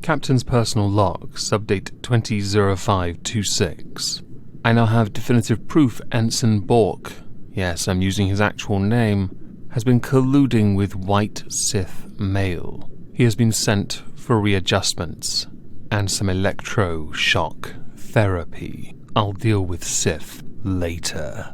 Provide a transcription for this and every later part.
Captain's personal log, subdate 200526. I now have definitive proof Ensign Bork, yes, I'm using his actual name, has been colluding with white Sith male. He has been sent for readjustments and some electroshock therapy. I'll deal with Sith later.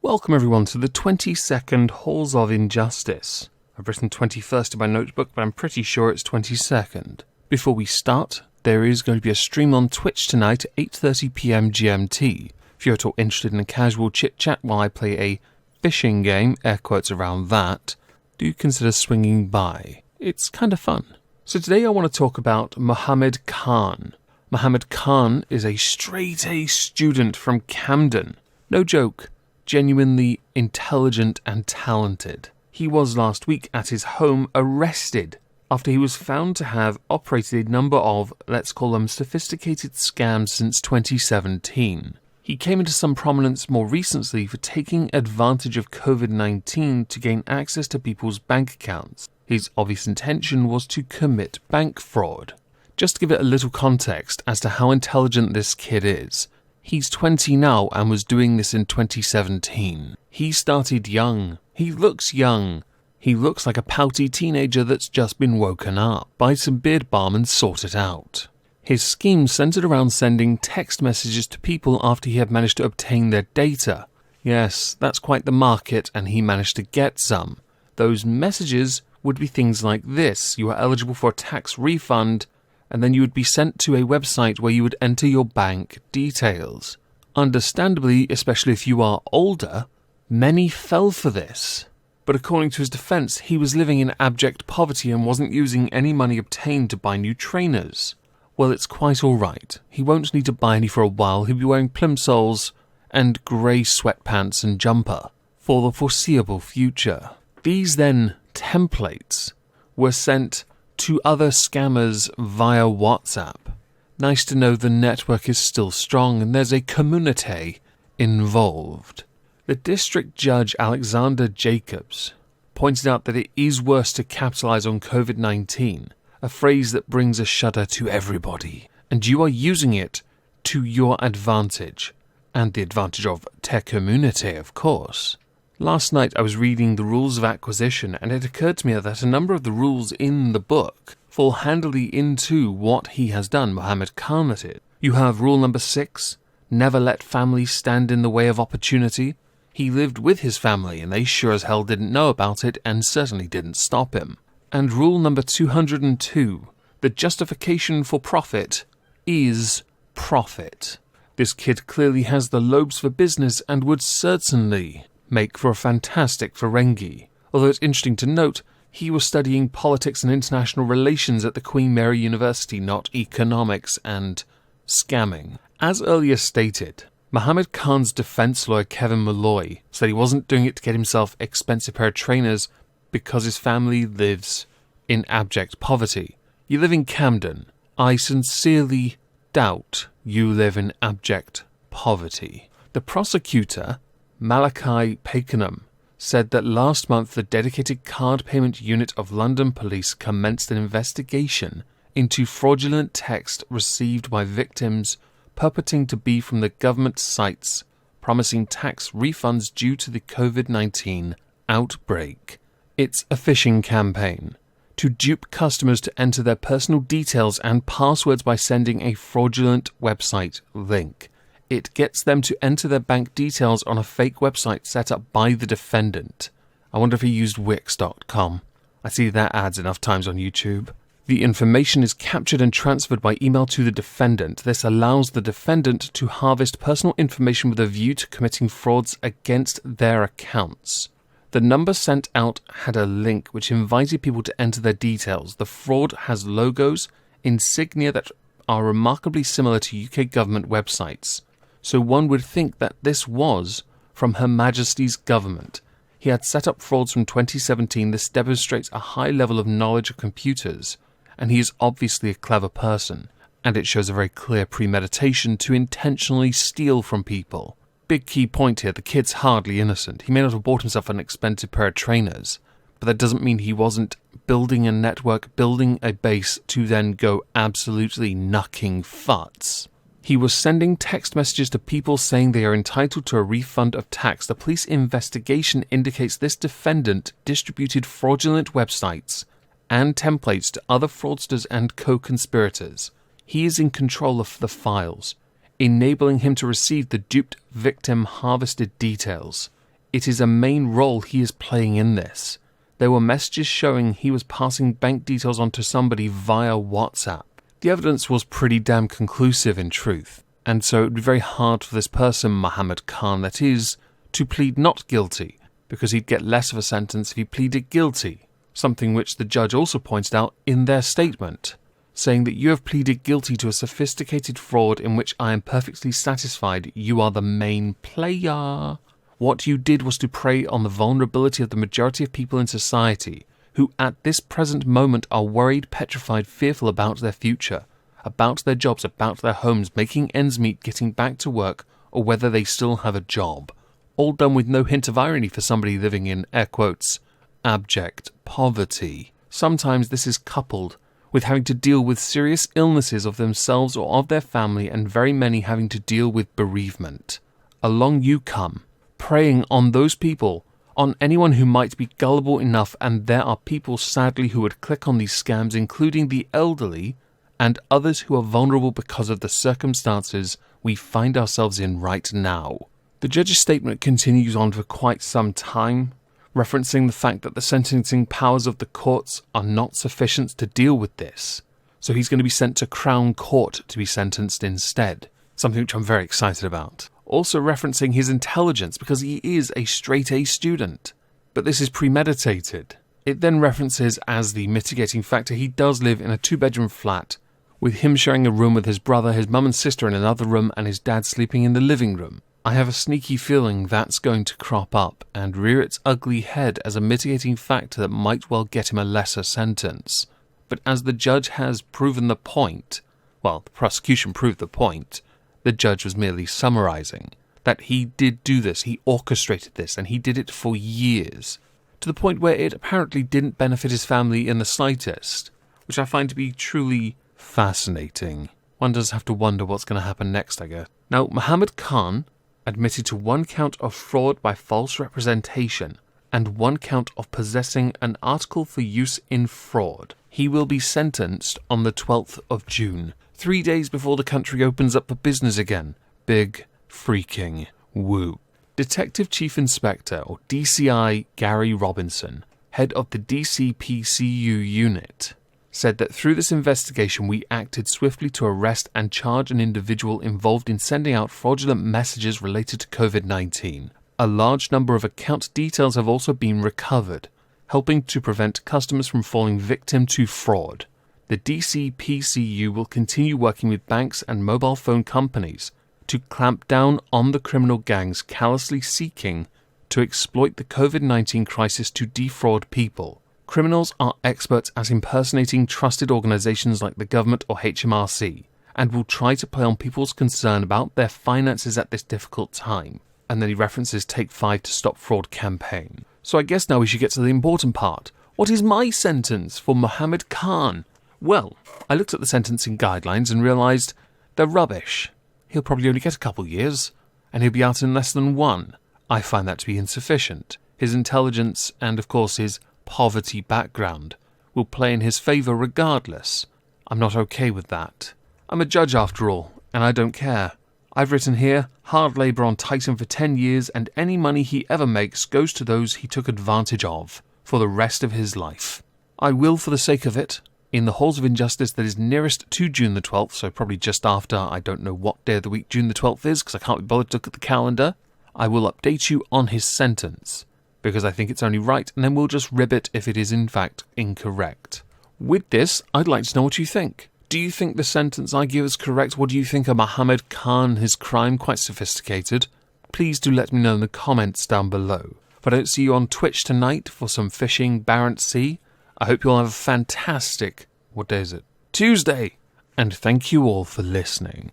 Welcome everyone to the 22nd Halls of Injustice. I've written 21st in my notebook, but I'm pretty sure it's 22nd. Before we start, there is going to be a stream on Twitch tonight at 8:30 PM GMT. If you're at all interested in a casual chit-chat while I play a fishing game, air quotes around that, do consider swinging by. It's kind of fun. So today I want to talk about Mohammed Khan. Mohammed Khan is a straight-A student from Camden. No joke, genuinely intelligent and talented. He was last week at his home arrested after he was found to have operated a number of, let's call them sophisticated scams since 2017. He came into some prominence more recently for taking advantage of COVID-19 to gain access to people's bank accounts. His obvious intention was to commit bank fraud. Just to give it a little context as to how intelligent this kid is, he's 20 now and was doing this in 2017. He started young. He looks young. He looks like a pouty teenager that's just been woken up. Buy some beard balm and sort it out. His scheme centered around sending text messages to people after he had managed to obtain their data. Yes, that's quite the market, and he managed to get some. Those messages would be things like this: you are eligible for a tax refund, and then you would be sent to a website where you would enter your bank details. Understandably, especially if you are older, many fell for this. But according to his defense, he was living in abject poverty and wasn't using any money obtained to buy new trainers. Well, it's quite alright. He won't need to buy any for a while. He'll be wearing plimsolls and grey sweatpants and jumper for the foreseeable future. These then templates were sent to other scammers via WhatsApp. Nice to know the network is still strong and there's a community involved. The district judge Alexander Jacobs pointed out that it is worse to capitalize on COVID-19, a phrase that brings a shudder to everybody, and you are using it to your advantage, and the advantage of tech community, of course. Last night I was reading the rules of acquisition, and it occurred to me that a number of the rules in the book fall handily into what he has done, Mohammed Khan at it. You have rule number 6, never let family stand in the way of opportunity. He lived with his family, and they sure as hell didn't know about it, and certainly didn't stop him. And rule number 202, the justification for profit is profit. This kid clearly has the lobes for business and would certainly make for a fantastic Ferengi. Although it's interesting to note, he was studying politics and international relations at the Queen Mary University, not economics and scamming. As earlier stated, Mohammed Khan's defense lawyer Kevin Malloy said he wasn't doing it to get himself expensive pair of trainers because his family lives in abject poverty. You live in Camden. I sincerely doubt you live in abject poverty. The prosecutor, Malachi Pakenham, said that last month the dedicated card payment unit of London Police commenced an investigation into fraudulent text received by victims purporting to be from the government sites promising tax refunds due to the COVID-19 outbreak. It's a phishing campaign to dupe customers to enter their personal details and passwords by sending a fraudulent website link. It gets them to enter their bank details on a fake website set up by the defendant. I wonder if he used Wix.com. I see that ads enough times on YouTube. The information is captured and transferred by email to the defendant. This allows the defendant to harvest personal information with a view to committing frauds against their accounts. The number sent out had a link which invited people to enter their details. The fraud has logos, insignia that are remarkably similar to UK government websites. So one would think that this was from Her Majesty's government. He had set up frauds from 2017. This demonstrates a high level of knowledge of computers, and he is obviously a clever person, and it shows a very clear premeditation to intentionally steal from people. Big key point here, the kid's hardly innocent. He may not have bought himself an expensive pair of trainers, but that doesn't mean he wasn't building a network, building a base to then go absolutely knucking futs. He was sending text messages to people saying they are entitled to a refund of tax. The police investigation indicates this defendant distributed fraudulent websites and templates to other fraudsters and co-conspirators. He is in control of the files, enabling him to receive the duped victim harvested details. It is a main role he is playing in this. There were messages showing he was passing bank details onto somebody via WhatsApp. The evidence was pretty damn conclusive in truth, and so it would be very hard for this person, Mohammed Khan, that is, to plead not guilty, because he'd get less of a sentence if he pleaded guilty, something which the judge also pointed out in their statement, saying that you have pleaded guilty to a sophisticated fraud in which I am perfectly satisfied you are the main player. What you did was to prey on the vulnerability of the majority of people in society, who at this present moment are worried, petrified, fearful about their future, about their jobs, about their homes, making ends meet, getting back to work, or whether they still have a job. All done with no hint of irony for somebody living in, air quotes, abject poverty. Sometimes this is coupled with having to deal with serious illnesses of themselves or of their family, and very many having to deal with bereavement. Along you come, preying on those people, on anyone who might be gullible enough, and there are people sadly who would click on these scams, including the elderly and others who are vulnerable because of the circumstances we find ourselves in right now. The judge's statement continues on for quite some time, referencing the fact that the sentencing powers of the courts are not sufficient to deal with this, so he's going to be sent to Crown Court to be sentenced instead, something which I'm very excited about. Also referencing his intelligence, because he is a straight-A student. But this is premeditated. It then references as the mitigating factor he does live in a 2-bedroom flat, with him sharing a room with his brother, his mum and sister in another room, and his dad sleeping in the living room. I have a sneaky feeling that's going to crop up and rear its ugly head as a mitigating factor that might well get him a lesser sentence. But as the judge has proven the point, well, the prosecution proved the point, the judge was merely summarizing that he did do this, he orchestrated this, and he did it for years, to the point where it apparently didn't benefit his family in the slightest, which I find to be truly fascinating. One does have to wonder what's going to happen next, I guess. Now, Mohammed Khan admitted to 1 count of fraud by false representation and 1 count of possessing an article for use in fraud. He will be sentenced on the 12th of June, 3 days before the country opens up for business again. Big freaking woo. Detective Chief Inspector, or DCI, Gary Robinson, head of the DCPCU unit, said that through this investigation we acted swiftly to arrest and charge an individual involved in sending out fraudulent messages related to COVID-19. A large number of account details have also been recovered, helping to prevent customers from falling victim to fraud. The DCPCU will continue working with banks and mobile phone companies to clamp down on the criminal gangs callously seeking to exploit the COVID-19 crisis to defraud people. Criminals are experts at impersonating trusted organizations like the government or HMRC, and will try to play on people's concern about their finances at this difficult time. And then he references Take 5 to Stop Fraud campaign. So I guess now we should get to the important part. What is my sentence for Mohammed Khan? Well, I looked at the sentencing guidelines and realised they're rubbish. He'll probably only get a couple years, and he'll be out in less than 1. I find that to be insufficient. His intelligence and, of course, his poverty background will play in his favour regardless. I'm not okay with that. I'm a judge after all, and I don't care. I've written here, hard labour on Titan for 10 years, and any money he ever makes goes to those he took advantage of for the rest of his life. I will, for the sake of it, in the halls of injustice that is nearest to June the 12th, so probably just after, I don't know what day of the week June the 12th is, because I can't be bothered to look at the calendar, I will update you on his sentence, because I think it's only right, and then we'll just rib it if it is in fact incorrect. With this, I'd like to know what you think. Do you think the sentence I give is correct? What do you think of Mohammed Khan, his crime? Quite sophisticated. Please do let me know in the comments down below. If I don't see you on Twitch tonight for some fishing Barents Sea, I hope you'll have a fantastic, what day is it? Tuesday! And thank you all for listening.